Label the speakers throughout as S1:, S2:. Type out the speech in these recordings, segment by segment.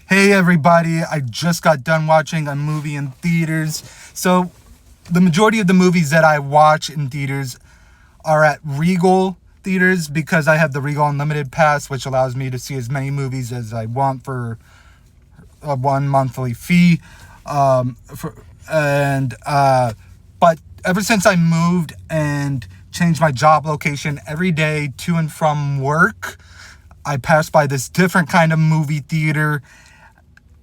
S1: Hey everybody, I just got done watching a movie in theaters. So the majority of the movies that I watch in theaters are at Regal theaters because I have the Regal Unlimited Pass, which allows me to see as many movies as I want for a one monthly fee. But ever since I moved and changed my job location, every day to and from work, I pass by this different kind of movie theater,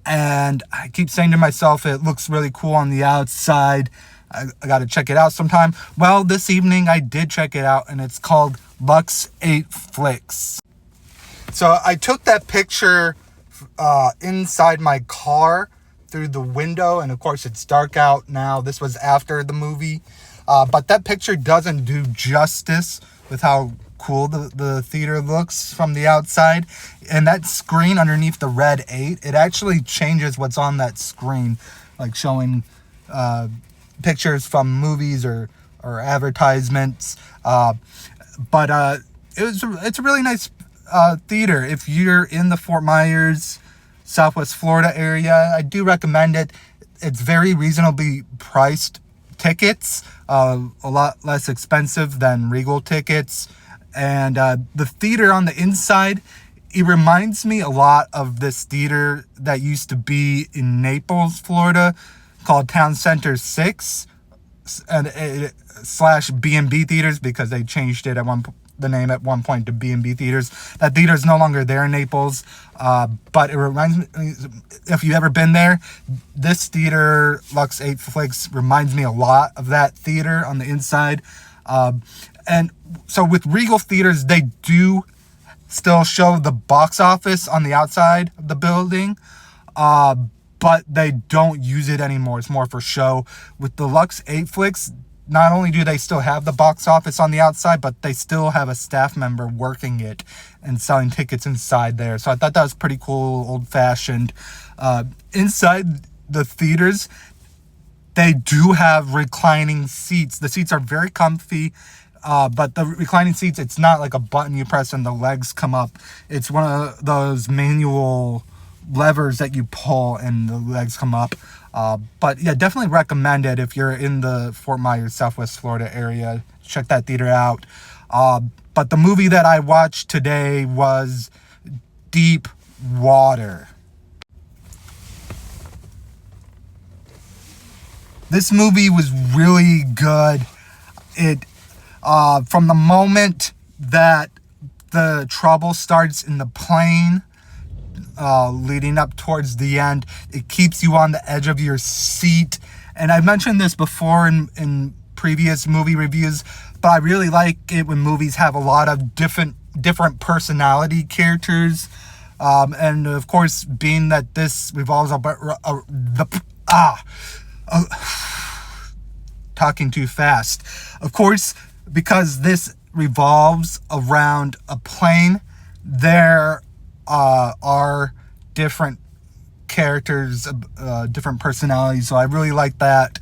S1: and I keep saying to myself, it looks really cool on the outside. I got to check it out sometime. Well, this evening I did check it out, and it's called Lux 8 Flicks. So I took that picture inside my car through the window, and of course it's dark out now. This was after the movie, but that picture doesn't do justice with how cool the theater looks from the outside. And that screen underneath the red 8, it actually changes what's on that screen, like showing pictures from movies or advertisements. It's a really nice theater. If you're in the Fort Myers, Southwest Florida area, I do recommend it. It's very reasonably priced tickets, a lot less expensive than Regal tickets. And the theater on the inside, it reminds me a lot of this theater that used to be in Naples, Florida, called Town Center 6 and slash B&B Theaters, because they changed it the name at one point to B&B Theaters. That theater is no longer there in Naples, but it reminds me, if you've ever been there, this theater, Lux 8 Flicks, reminds me a lot of that theater on the inside. And so with Regal theaters, they do still show the box office on the outside of the building, but they don't use it anymore. It's more for show. With the Lux 8 Flicks, not only do they still have the box office on the outside, but they still have a staff member working it and selling tickets inside there. So I thought that was pretty cool, old-fashioned. Inside the theaters, they do have reclining seats. The seats are very comfy, but the reclining seats, it's not like a button you press and the legs come up. It's one of those manual levers that you pull and the legs come up. But yeah, definitely recommend it if you're in the Fort Myers, Southwest Florida area. Check that theater out. But the movie that I watched today was Deep Water. This movie was really good. From the moment that the trouble starts in the plane, leading up towards the end, it keeps you on the edge of your seat. And I mentioned this before in previous movie reviews, but I really like it when movies have a lot of different personality characters. And of course, being that this revolves about talking too fast. Of course, because this revolves around a plane, there are different characters, different personalities. So I really like that.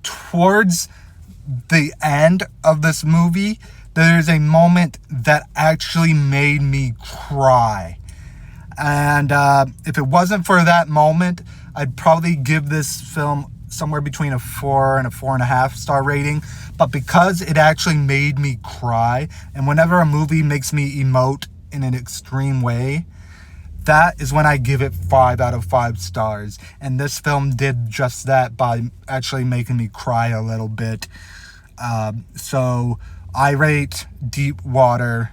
S1: Towards the end of this movie, there's a moment that actually made me cry. And if it wasn't for that moment, I'd probably give this film somewhere between a 4 and a 4.5 star rating. But because it actually made me cry, and whenever a movie makes me emote in an extreme way, that is when I give it 5 out of 5 stars. And this film did just that by actually making me cry a little bit. So I rate Deep Water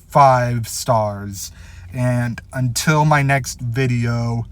S1: 5 stars. And until my next video,